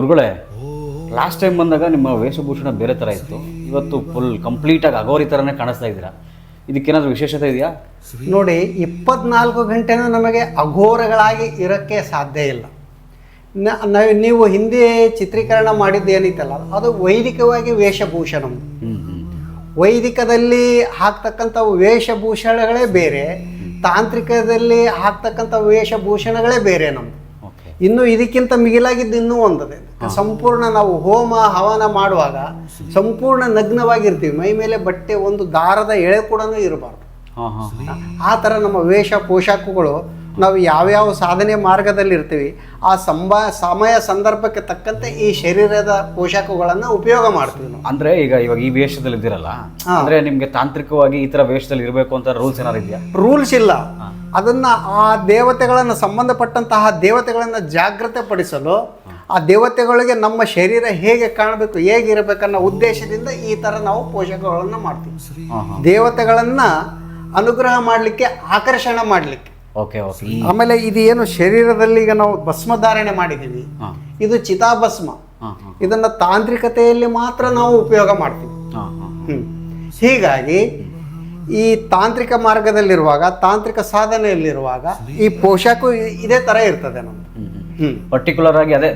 ಗುರುಗಳೇ, last time ಬಂದಾಗ ನಿಮ್ಮ ವೇಷಭೂಷಣ ಬೇರೆ ಥರ ಇತ್ತು, ಇವತ್ತು ಫುಲ್ ಕಂಪ್ಲೀಟಾಗಿ ಅಗೋರಿ ಥರನೇ ಕಾಣಿಸ್ತಾ ಇದ್ದೀರಾ. ಇದಕ್ಕೇನಾದರೂ ವಿಶೇಷತೆ ಇದೆಯಾ? ನೋಡಿ, 24 ಗಂಟೆನೂ ನಮಗೆ ಅಘೋರಗಳಾಗಿ ಇರೋಕ್ಕೆ ಸಾಧ್ಯ ಇಲ್ಲ. ನೀವು ಹಿಂದೆ ಚಿತ್ರೀಕರಣ ಮಾಡಿದ್ದೇನಿತ್ತಲ್ಲ, ಅದು ವೈದಿಕವಾಗಿ ವೇಷಭೂಷಣ. ವೈದಿಕದಲ್ಲಿ ಹಾಕ್ತಕ್ಕಂಥ ವೇಷಭೂಷಣಗಳೇ ಬೇರೆ, ತಾಂತ್ರಿಕದಲ್ಲಿ ಹಾಕ್ತಕ್ಕಂಥ ವೇಷಭೂಷಣಗಳೇ ಬೇರೆ. ನಮ್ಮದು ಇನ್ನು ಇದಕ್ಕಿಂತ ಮಿಗಿಲಾಗಿದ್ದು ಇನ್ನೂ ಒಂದಿದೆ. ಸಂಪೂರ್ಣ ನಾವು ಹೋಮ ಹವನ ಮಾಡುವಾಗ ಸಂಪೂರ್ಣ ನಗ್ನವಾಗಿರ್ತೀವಿ. ಮೈ ಮೇಲೆ ಬಟ್ಟೆ ಒಂದು ದಾರದ ಎಳೆ ಕೂಡ ಇರಬಾರ್ದು. ಆ ಥರ ನಮ್ಮ ವೇಷ ಪೋಷಾಕಗಳು ನಾವು ಯಾವ್ಯಾವ ಸಾಧನೆ ಮಾರ್ಗದಲ್ಲಿ ಇರ್ತೀವಿ ಆ ಸಮಯ ಸಂದರ್ಭಕ್ಕೆ ತಕ್ಕಂತೆ ಈ ಶರೀರದ ಪೋಷಾಕಗಳನ್ನು ಉಪಯೋಗ ಮಾಡ್ತೀವಿ ನಾವು. ಅಂದ್ರೆ ಇವಾಗ ಈ ವೇಷದಲ್ಲಿ ಇದ್ದೀರಲ್ಲ, ಅಂದ್ರೆ ನಿಮ್ಗೆ ತಾಂತ್ರಿಕವಾಗಿ ಈ ತರ ವೇಷದಲ್ಲಿ ಇರಬೇಕು ಅಂತ ರೂಲ್ಸ್ ಏನಾದ್ರು ಇದೆಯಾ? ರೂಲ್ಸ್ ಇಲ್ಲ. ಅದನ್ನ ಆ ದೇವತೆಗಳನ್ನು ಸಂಬಂಧಪಟ್ಟಂತಹ ದೇವತೆಗಳನ್ನು ಜಾಗೃತೆ ಪಡಿಸಲು, ಆ ದೇವತೆಗಳಿಗೆ ನಮ್ಮ ಶರೀರ ಹೇಗೆ ಕಾಣಬೇಕು, ಹೇಗಿರಬೇಕನ್ನೋ ಉದ್ದೇಶದಿಂದ ಈ ತರ ನಾವು ಪೋಷಕಗಳನ್ನು ಮಾಡ್ತೀವಿ. ದೇವತೆಗಳನ್ನ ಅನುಗ್ರಹ ಮಾಡಲಿಕ್ಕೆ, ಆಕರ್ಷಣ ಮಾಡಲಿಕ್ಕೆ. ಆಮೇಲೆ ಇದು ಏನು ಶರೀರದಲ್ಲಿ ಈಗ ನಾವು ಭಸ್ಮಧಾರಣೆ ಮಾಡಿದ್ದೀವಿ, ಇದು ಚಿತಾಭಸ್ಮ. ಇದನ್ನ ತಾಂತ್ರಿಕತೆಯಲ್ಲಿ ಮಾತ್ರ ನಾವು ಉಪಯೋಗ ಮಾಡ್ತೀವಿ. ಹೀಗಾಗಿ ಈ ತಾಂತ್ರಿಕ ಮಾರ್ಗದಲ್ಲಿರುವಾಗ, ತಾಂತ್ರಿಕ ಸಾಧನೆಯಲ್ಲಿರುವಾಗ ಈ ಪೋಷಾಕ ಇದೇ ತರ ಇರ್ತದೆ ನಮ್ದು. ಪರ್ಟಿಕ್ಯುಲರ್ ಆಗಿ ಅದೇ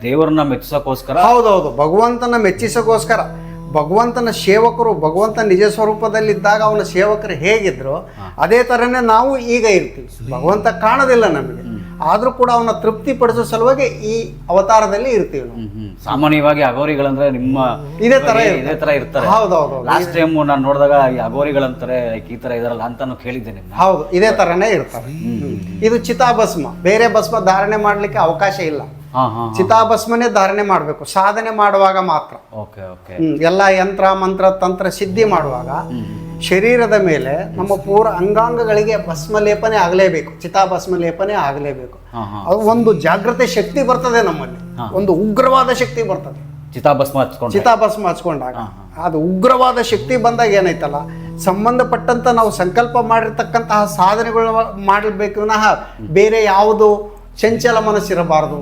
ದೇವರನ್ನ ಮೆಚ್ಚಿಸೋಕೋಸ್ಕರ. ಹೌದೌದು, ಭಗವಂತನ ಮೆಚ್ಚಿಸೋಕೋಸ್ಕರ. ಭಗವಂತನ ಸೇವಕರು, ಭಗವಂತ ನಿಜ ಸ್ವರೂಪದಲ್ಲಿದ್ದಾಗ ಅವನ ಸೇವಕರು ಹೇಗಿದ್ರು ಅದೇ ತರನೇ ನಾವು ಈಗ ಇರ್ತೀವಿ. ಭಗವಂತ ಕಾಣೋದಿಲ್ಲ ನಮಗೆ, ಆದ್ರೂ ಕೂಡ ಅವನ ತೃಪ್ತಿ ಪಡಿಸೋ ಸಲುವಾಗಿ ಈ ಅವತಾರದಲ್ಲಿ ಇರ್ತೀವಿ ನಾವು. ಸಾಮಾನ್ಯವಾಗಿ ಅಗೋರಿಗಳಂದ್ರೆ ನಿಮ್ಮ ಇದೇ ತರ ಇರ್ತಾರೆ. ಹೌದೌದು, ಲಾಸ್ಟ್ ಟೈಮ್ ನಾನು ನೋಡಿದಾಗ ಈ ಅಗೋರಿಗಳಂತಾರೆ ಈ ತರ ಇದಾರಲ್ಲ ಅಂತಾನು ಕೇಳಿದ್ದೇನೆ. ಹೌದು, ಇದೇ ತರನೇ ಇರ್ತಾರೆ. ಇದು ಚಿತಾಭಸ್ಮ, ಬೇರೆ ಭಸ್ಮ ಧಾರಣೆ ಮಾಡ್ಲಿಕ್ಕೆ ಅವಕಾಶ ಇಲ್ಲ. ಚಿತಾಭಸ್ಮನೇ ಧಾರಣೆ ಮಾಡಬೇಕು ಸಾಧನೆ ಮಾಡುವಾಗ ಮಾತ್ರ. ಎಲ್ಲ ಯಂತ್ರ ಮಂತ್ರ ತಂತ್ರ ಸಿದ್ಧಿ ಮಾಡುವಾಗ ಶರೀರದ ಮೇಲೆ ನಮ್ಮ ಪೂರ ಅಂಗಾಂಗಗಳಿಗೆ ಭಸ್ಮ ಲೇಪನೆ ಆಗಲೇಬೇಕು, ಚಿತಾಭಸ್ಮ ಲೇಪನೆ ಆಗಲೇಬೇಕು. ಅದು ಒಂದು ಜಾಗೃತಿ ಶಕ್ತಿ ಬರ್ತದೆ ನಮ್ಮಲ್ಲಿ, ಒಂದು ಉಗ್ರವಾದ ಶಕ್ತಿ ಬರ್ತದೆ ಚಿತಾಭಸ್ಮ ಹಚ್ಕೊಂಡಾಗ. ಅದು ಉಗ್ರವಾದ ಶಕ್ತಿ ಬಂದಾಗ ಏನಾಯ್ತಲ್ಲ, ಸಂಬಂಧಪಟ್ಟಂತ ನಾವು ಸಂಕಲ್ಪ ಮಾಡಿರ್ತಕ್ಕಂತಹ ಸಾಧನೆಗಳು ಮಾಡಬೇಕು ವಿನಃ ಬೇರೆ ಯಾವುದು ಚಂಚಲ ಮನಸ್ಸಿರಬಾರದು,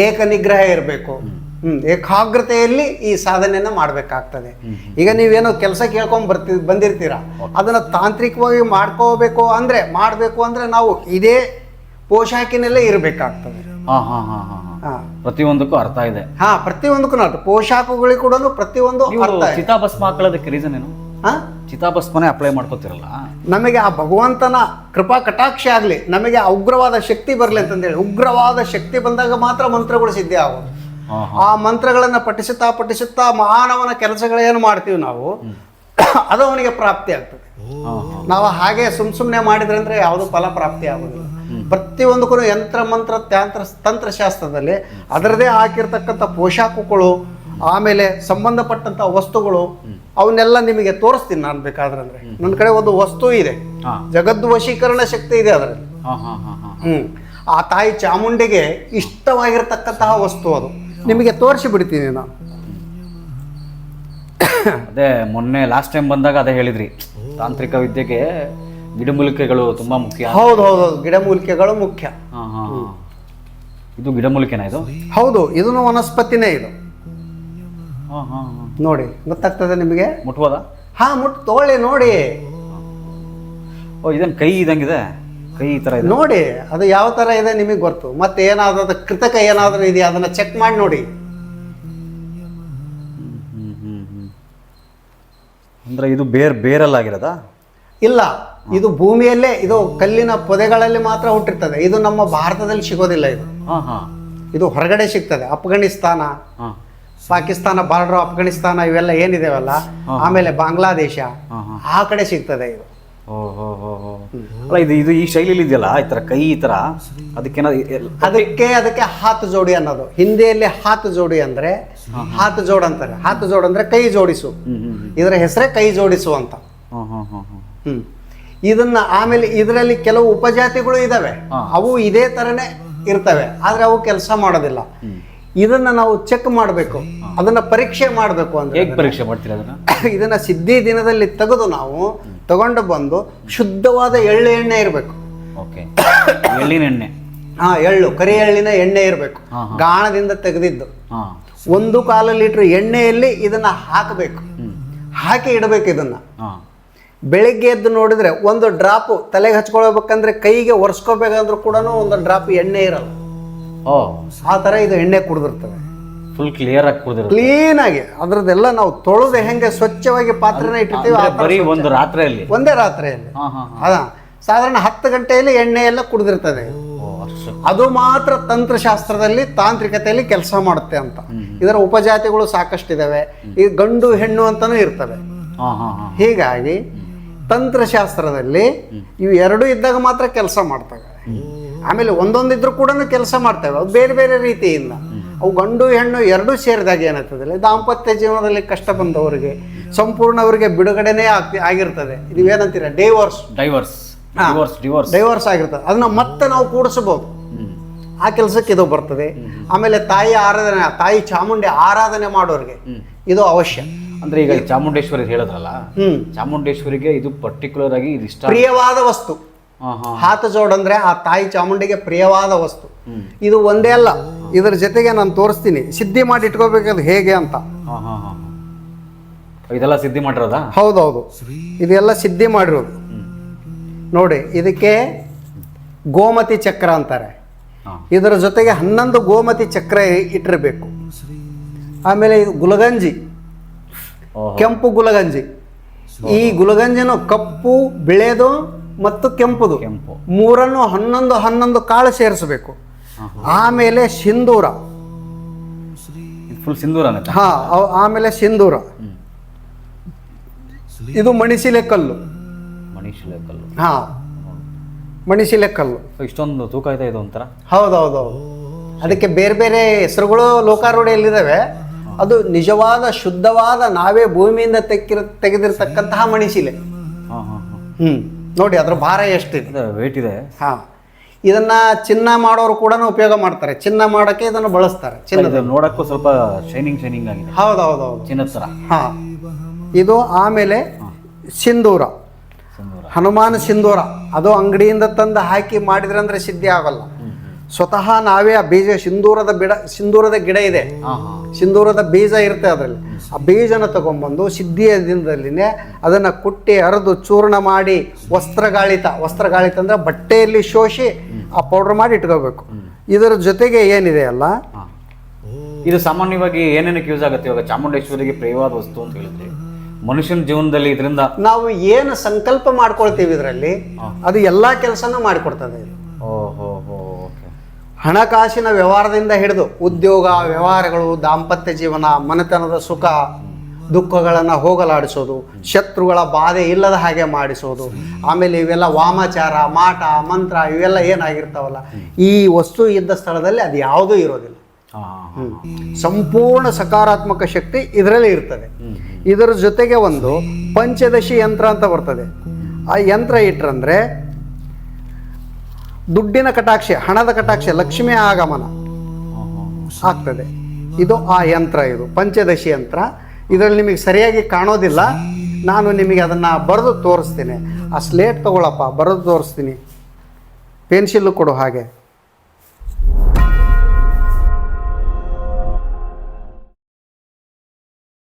ಏಕ ನಿಗ್ರಹ ಇರಬೇಕು. ಏಕಾಗ್ರತೆಯಲ್ಲಿ ಈ ಸಾಧನೆಯನ್ನ ಮಾಡಬೇಕಾಗ್ತದೆ. ಈಗ ನೀವೇನೋ ಕೆಲಸ ಕೇಳ್ಕೊಂಡ್ ಬಂದಿರ್ತೀರಾ, ಅದನ್ನ ತಾಂತ್ರಿಕವಾಗಿ ಮಾಡಬೇಕು ಅಂದ್ರೆ ನಾವು ಇದೇ ಪೋಷಾಕಿನಲ್ಲೇ ಇರಬೇಕಾಗ್ತದೆ. ಪ್ರತಿಯೊಂದಕ್ಕೂ ಅರ್ಥ ಇದೆ. ಪ್ರತಿಯೊಂದಕ್ಕೂ ಅರ್ಥ, ಪೋಷಾಕಗಳಿಗೆ ಕೂಡ ಪ್ರತಿಯೊಂದು ಅರ್ಥ. ಚಿತಾಭಸ್ಮ ಹಾಕೊಳ್ಳೋದಕ್ಕೆ ರೀಸನ್ ಏನು? ಚಿತಾಭಸ್ಮನೇ ಅಪ್ಲೈ ಮಾಡ್ಕೋತಿರಲ್ಲ, ನಮಗೆ ಆ ಭಗವಂತನ ಕೃಪಾ ಕಟಾಕ್ಷ ಆಗ್ಲಿ, ನಮಗೆ ಆ ಉಗ್ರವಾದ ಶಕ್ತಿ ಬರ್ಲಿ ಅಂತಂದೇಳಿ. ಉಗ್ರವಾದ ಶಕ್ತಿ ಬಂದಾಗ ಮಾತ್ರ ಮಂತ್ರಗಳು ಸಿದ್ಧಿ ಆಗೋದು. ಆ ಮಂತ್ರಗಳನ್ನ ಪಠಿಸುತ್ತಾ ಮಾನವನ ಕೆಲಸಗಳೇನು ಮಾಡ್ತೀವಿ ನಾವು, ಅದು ಅವನಿಗೆ ಪ್ರಾಪ್ತಿ ಆಗ್ತದೆ. ನಾವು ಹಾಗೆ ಸುಮ್ಮನೆ ಮಾಡಿದ್ರೆ ಅಂದ್ರೆ ಯಾವುದು ಫಲ ಪ್ರಾಪ್ತಿ ಆಗೋದಿಲ್ಲ. ಪ್ರತಿಯೊಂದಕ್ಕೂ ಯಂತ್ರ ಮಂತ್ರ ತಂತ್ರಶಾಸ್ತ್ರದಲ್ಲಿ ಅದರದೇ ಹಾಕಿರ್ತಕ್ಕಂಥ ಪೋಷಾಕಗಳು, ಆಮೇಲೆ ಸಂಬಂಧಪಟ್ಟಂತ ವಸ್ತುಗಳು, ಅವನ್ನೆಲ್ಲ ನಿಮಗೆ ತೋರಿಸ್ತೀನಿ ನಾನು ಬೇಕಾದ್ರೆ. ಅಂದ್ರೆ ನನ್ನ ಕಡೆ ಒಂದು ವಸ್ತು ಇದೆ, ಜಗದ್ದು ವಶೀಕರಣ ಶಕ್ತಿ ಇದೆ ಅದರಲ್ಲಿ. ಆ ತಾಯಿ ಚಾಮುಂಡಿಗೆ ಇಷ್ಟವಾಗಿರ್ತಕ್ಕಂತಹ ವಸ್ತು, ಅದು ನಿಮಗೆ ತೋರಿಸಿ ಬಿಡ್ತೀನಿ ನಾನು. ಅದೇ ಮೊನ್ನೆ ಲಾಸ್ಟ್ ಟೈಮ್ ಬಂದಾಗ ಅದೇ ಹೇಳಿದ್ರಿ, ತಾಂತ್ರಿಕ ವಿದ್ಯೆಗೆ ಗಿಡಮೂಲಿಕೆಗಳು ತುಂಬಾ ಮುಖ್ಯ. ಹೌದು, ಗಿಡಮೂಲಿಕೆಗಳು ಮುಖ್ಯ. ಇದು ಗಿಡಮೂಲಿಕೆನಾ ಇದು? ಹೌದು, ಇದನ್ನು ವನಸ್ಪತಿನೇ ಇದು. ನೋಡಿ, ಗೊತ್ತಾಗ್ತದೆ ನಿಮಗೆ? ಮುಟ್ಬೋದಾ? ತಗೊಳ್ಳಿ ನೋಡಿ. ಇದನ್ ಕೈ ಇದಂಗಿದೆ, ಕೈ ಈ ತರ ಇದೆ ನೋಡಿ. ಅದು ಯಾವ ತರ ಇದೆ ನಿಮಗೆ ಗೊತ್ತು. ಮತ್ತೆ ಏನಾದ್ರೂ ಕೃತಕ ಏನಾದ್ರೂ ಇದೆಯಾ ಅದನ್ನ ಚೆಕ್ ಮಾಡಿ ನೋಡಿ. ಅಂದ್ರೆ ಇದು ಬೇರಲ್ಲಾಗಿರೋದಾ? ಇಲ್ಲ, ಇದು ಭೂಮಿಯಲ್ಲೇ, ಇದು ಕಲ್ಲಿನ ಪೊದೆಗಳಲ್ಲಿ ಮಾತ್ರ ಹುಟ್ಟಿರ್ತದೆ. ಇದು ನಮ್ಮ ಭಾರತದಲ್ಲಿ ಸಿಗೋದಿಲ್ಲ. ಇದು ಹೊರಗಡೆ ಸಿಗ್ತದೆ. ಅಫ್ಘಾನಿಸ್ತಾನ, ಪಾಕಿಸ್ತಾನ ಬಾರ್ಡರ್, ಅಫ್ಘಾನಿಸ್ತಾನ ಇವೆಲ್ಲ ಏನಿದೆವಲ್ಲ, ಆಮೇಲೆ ಬಾಂಗ್ಲಾದೇಶ, ಆ ಕಡೆ ಸಿಗ್ತದೆ ಇದು. ಇದು ಈ ಶೈಲಿಯಲ್ಲಿ ಇದೆಯಲ್ಲ, ಈ ತರ ಕೈ ಈ ತರ, ಅದಕ್ಕೆ ಹಾತ್ ಜೋಡಿ ಅನ್ನೋದು. ಹಿಂದಿಯಲ್ಲಿ ಹಾತ್ ಜೋಡಿ ಅಂದ್ರೆ ಹಾತ್ ಜೋಡ್ ಅಂತಾರೆ. ಹಾತ್ ಜೋಡ್ ಅಂದ್ರೆ ಕೈ ಜೋಡಿಸು, ಇದರ ಹೆಸರೇ ಕೈ ಜೋಡಿಸು ಅಂತ. ಇದನ್ನ ಆಮೇಲೆ ಇದರಲ್ಲಿ ಕೆಲವು ಉಪಜಾತಿಗಳು ಇದಾವೆ, ಅವು ಇದೇ ತರನೇ ಇರ್ತವೆ, ಆದ್ರೆ ಅವು ಕೆಲಸ ಮಾಡೋದಿಲ್ಲ. ಇದನ್ನ ನಾವು ಚೆಕ್ ಮಾಡಬೇಕು, ಅದನ್ನ ಪರೀಕ್ಷೆ ಮಾಡಬೇಕು. ಅಂದ್ರೆ ಪರೀಕ್ಷೆ ಮಾಡ್ತೀರಾ ಅದನ್ನ? ಇದನ್ನ ಸಿದ್ಧಿ ದಿನದಲ್ಲಿ ತೆಗೆದು ನಾವು ತಗೊಂಡು ಬಂದು ಶುದ್ಧವಾದ ಎಳ್ಳು ಎಣ್ಣೆ ಇರಬೇಕು. ಎಳ್ಳಿನ ಎಣ್ಣೆ ಹಾ, ಎಳ್ಳು, ಕರಿ ಎಳ್ಳಿನ ಎಣ್ಣೆ ಇರಬೇಕು, ಗಾಣದಿಂದ ತೆಗೆದಿದ್ದು. 1 ಲೀಟರ್ ಎಣ್ಣೆಯಲ್ಲಿ ಇದನ್ನ ಹಾಕಬೇಕು, ಹಾಕಿ ಇಡಬೇಕು. ಇದನ್ನ ಬೆಳಿಗ್ಗೆ ಎದ್ದು ನೋಡಿದ್ರೆ 1 ಡ್ರಾಪು ತಲೆಗೆ ಹಚ್ಕೊಳ್ಬೇಕಂದ್ರೆ ಕೈಗೆ ಒರೆಸ್ಕೋಬೇಕಂದ್ರೂ ಕೂಡ 1 ಡ್ರಾಪ್ ಎಣ್ಣೆ ಇರಲ್ಲ. ಆ ಥರ ಇದು ಎಣ್ಣೆ ಕುಡಿದಿರ್ತವೆ. ಫುಲ್ ಕ್ಲಿಯರ್ ಆಗಿ ಕುಡಿದಿರುತ್ತೆ, ಕ್ಲೀನ್ ಆಗಿ. ಅದ್ರದ್ದೆಲ್ಲ ನಾವು ತೊಳೆದು ಹೆಂಗೆ ಸ್ವಚ್ಛವಾಗಿ ಪಾತ್ರೆನ ಇಟ್ಟಿರ್ತೀವಿ ಒಂದೇ ರಾತ್ರಿಯಲ್ಲಿ. ಸಾಧಾರಣ 10 ಗಂಟೆಯಲ್ಲಿ ಎಣ್ಣೆ ಎಲ್ಲ ಕುಡಿದಿರ್ತದೆ. ಅದು ಮಾತ್ರ ತಂತ್ರಶಾಸ್ತ್ರದಲ್ಲಿ, ತಾಂತ್ರಿಕತೆಯಲ್ಲಿ ಕೆಲಸ ಮಾಡುತ್ತೆ ಅಂತ. ಇದರ ಉಪಜಾತಿಗಳು ಸಾಕಷ್ಟಿದಾವೆ. ಈ ಗಂಡು ಹೆಣ್ಣು ಅಂತಾನೂ ಇರ್ತವೆ. ಹೀಗಾಗಿ ತಂತ್ರಶಾಸ್ತ್ರದಲ್ಲಿ ಇವು 2 ಇದ್ದಾಗ ಮಾತ್ರ ಕೆಲಸ ಮಾಡ್ತವೆ. ಆಮೇಲೆ ಒಂದೊಂದಿದ್ರು ಕೂಡ ಕೆಲಸ ಮಾಡ್ತವೆ, ಅವು ಬೇರೆ ಬೇರೆ ರೀತಿಯಿಂದ. ಅವು ಗಂಡು ಹೆಣ್ಣು 2 ಸೇರಿದಾಗ ಏನಾಗ್ತದೆ, ದಾಂಪತ್ಯ ಜೀವನದಲ್ಲಿ ಕಷ್ಟ ಬಂದವರಿಗೆ ಸಂಪೂರ್ಣ ಅವರಿಗೆ ಬಿಡುಗಡೆನೇ ಆಗಿರ್ತದೆ. ನೀವೇನಂತೀರ, ಡೈವರ್ಸ್ ಆಗಿರ್ತದೆ. ಅದನ್ನ ಮತ್ತೆ ನಾವು ಕೂಡಿಸಬಹುದು, ಆ ಕೆಲಸಕ್ಕೆ ಇದು ಬರ್ತದೆ. ಆಮೇಲೆ ತಾಯಿ ಚಾಮುಂಡಿ ಆರಾಧನೆ ಮಾಡೋರಿಗೆ ಇದು ಅವಶ್ಯ. ಅಂದ್ರೆ ಈಗ ಚಾಮುಂಡೇಶ್ವರಿ ಹೇಳಿದ್ರಲ್ಲ, ಚಾಮುಂಡೇಶ್ವರಿಗೆ ಇದು ಪರ್ಟಿಕ್ಯುಲರ್ ಆಗಿ ಇಷ್ಟ, ಪ್ರಿಯವಾದ ವಸ್ತು. ಹಾತ ಜೋಡ್ ಅಂದ್ರೆ ಆ ತಾಯಿ ಚಾಮುಂಡಿಗೆ ಪ್ರಿಯವಾದ ವಸ್ತು. ಇದು ಒಂದೇ ಅಲ್ಲ, ಇದರ ಜೊತೆಗೆ ನಾನು ತೋರಿಸ್ತೀನಿ ಸಿದ್ಧಿ ಮಾಡಿ ಇಟ್ಕೋಬೇಕಾದ್ರೆ ಹೇಗೆ ಅಂತ. ಇದೆಲ್ಲ ಸಿದ್ಧಿ ಮಾಡಿರೋದಾ? ಹೌದೌದು, ಇದೆಲ್ಲ ಸಿದ್ಧಿ ಮಾಡಿರೋದು. ನೋಡಿ, ಇದಕ್ಕೆ ಗೋಮತಿ ಚಕ್ರ ಅಂತಾರೆ. ಇದರ ಜೊತೆಗೆ 11 ಗೋಮತಿ ಚಕ್ರ ಇಟ್ಟಿರಬೇಕು. ಆಮೇಲೆ ಇದು ಗುಲಗಂಜಿ, ಕೆಂಪು ಗುಲಗಂಜಿ. ಈ ಗುಲಗಂಜಿನ ಕಪ್ಪು, ಬಿಳೆದು ಮತ್ತು ಕೆಂಪುದು, 3 11 ಕಾಳು ಸೇರಿಸಬೇಕು. ಆಮೇಲೆ ಸಿಂಧೂರ, ಫುಲ್ ಸಿಂಧೂರ. ಆಮೇಲೆ ಸಿಂಧೂರ. ಇದು ಮಣಿಶಿಲೆ ಕಲ್ಲು. ಮಣಿಶಿಲೆ ಕಲ್ಲು ಇಷ್ಟೊಂದು ತೂಕ ಇದೆ ಇದು ಒಂಥರ. ಹೌದೌದು, ಅದಕ್ಕೆ ಬೇರೆ ಬೇರೆ ಹೆಸರುಗಳು ಲೋಕಾರೂಢಿಯಲ್ಲಿದ್ದಾವೆ. ಅದು ನಿಜವಾದ ಶುದ್ಧವಾದ ನಾವೇ ಭೂಮಿಯಿಂದ ತೆಗೆದಿರ್ತಕ್ಕಂತಹ ಮಣಿಶಿಲೆ. ನೋಡಿ ಅದ್ರ ಭಾರ ಎಷ್ಟಿದೆ, ವೇಟ್ ಇದೆ. ಇದನ್ನ ಚಿನ್ನ ಮಾಡೋರು ಕೂಡ ಉಪಯೋಗ ಮಾಡ್ತಾರೆ. ಚಿನ್ನ ಮಾಡೋಕೆ ಇದನ್ನು ಬಳಸ್ತಾರೆ. ಚಿನ್ನದ ನೋಡಕ್ಕೂ ಸ್ವಲ್ಪ ಶೈನಿಂಗ್ ಆಗಿದೆ. ಹೌದೌದು, ಚಿನ್ನದ ತರ. ಇದು ಆಮೇಲೆ ಸಿಂಧೂರ, ಹನುಮಾನ ಸಿಂಧೂರ. ಅದು ಅಂಗಡಿಯಿಂದ ತಂದು ಹಾಕಿ ಮಾಡಿದ್ರೆ ಅಂದ್ರೆ ಸಿದ್ಧಿ ಆಗಲ್ಲ. ಸ್ವತಃ ನಾವೇ ಆ ಬೀಜ, ಸಿಂಧೂರದ ಗಿಡ ಇದೆ, ಸಿಂಧೂರದ ಬೀಜ ಇರುತ್ತೆ ಅದರಲ್ಲಿ. ಆ ಬೀಜನ ತಗೊಂಡ್ಬಂದು ಸಿದ್ಧಿಯ ದಿನದಲ್ಲಿನೇ ಅದನ್ನ ಕುಟ್ಟಿ ಅರೆದು ಚೂರ್ಣ ಮಾಡಿ ವಸ್ತ್ರಗಾಳಿತ ಅಂದ್ರೆ ಬಟ್ಟೆಯಲ್ಲಿ ಶೋಷಿ ಆ ಪೌಡರ್ ಮಾಡಿ ಇಟ್ಕೋಬೇಕು. ಇದರ ಜೊತೆಗೆ ಏನಿದೆ ಅಲ್ಲ, ಇದು ಸಾಮಾನ್ಯವಾಗಿ ಏನೇನಕ್ಕೆ ಯೂಸ್ ಆಗುತ್ತೆ? ಇವಾಗ ಚಾಮುಂಡೇಶ್ವರಿಗೆ ಪ್ರಿಯವಾದ ವಸ್ತು ಅಂತ ಹೇಳಿದ್ರಿ. ಮನುಷ್ಯನ ಜೀವನದಲ್ಲಿ ಇದರಿಂದ ನಾವು ಏನು ಸಂಕಲ್ಪ ಮಾಡ್ಕೊಳ್ತೀವಿ ಇದರಲ್ಲಿ, ಅದು ಎಲ್ಲಾ ಕೆಲಸನೂ ಮಾಡಿಕೊಡ್ತದೆ. ಹಣಕಾಸಿನ ವ್ಯವಹಾರದಿಂದ ಹಿಡಿದು ಉದ್ಯೋಗ ವ್ಯವಹಾರಗಳು, ದಾಂಪತ್ಯ ಜೀವನ, ಮನೆತನದ ಸುಖ ದುಃಖಗಳನ್ನು ಹೋಗಲಾಡಿಸೋದು, ಶತ್ರುಗಳ ಬಾಧೆ ಇಲ್ಲದ ಹಾಗೆ ಮಾಡಿಸೋದು. ಆಮೇಲೆ ಇವೆಲ್ಲ ವಾಮಾಚಾರ, ಮಾಟ, ಮಂತ್ರ ಇವೆಲ್ಲ ಏನಾಗಿರ್ತಾವಲ್ಲ, ಈ ವಸ್ತು ಇದ್ದ ಸ್ಥಳದಲ್ಲಿ ಅದು ಯಾವುದೂ ಇರೋದಿಲ್ಲ. ಸಂಪೂರ್ಣ ಸಕಾರಾತ್ಮಕ ಶಕ್ತಿ ಇದರಲ್ಲಿ ಇರ್ತದೆ. ಇದರ ಜೊತೆಗೆ ಒಂದು ಪಂಚದಶಿ ಯಂತ್ರ ಅಂತ ಬರ್ತದೆ. ಆ ಯಂತ್ರ ಇಟ್ರಂದ್ರೆ ದುಡ್ಡಿನ ಕಟಾಕ್ಷೆ, ಹಣದ ಕಟಾಕ್ಷೆ, ಲಕ್ಷ್ಮಿ ಆಗಮನ ಆಗ್ತದೆ. ಇದು ಆ ಯಂತ್ರ, ಇದು ಪಂಚದಶಿ ಯಂತ್ರ. ಇದರಲ್ಲಿ ನಿಮಗೆ ಸರಿಯಾಗಿ ಕಾಣೋದಿಲ್ಲ, ನಾನು ನಿಮಗೆ ಅದನ್ನು ಬರೆದು ತೋರಿಸ್ತೀನಿ. ಆ ಸ್ಲೇಟ್ ತಗೊಳಪ್ಪ, ಬರೆದು ತೋರಿಸ್ತೀನಿ. ಪೆನ್ಸಿಲ್ ಕೊಡು ಹಾಗೆ.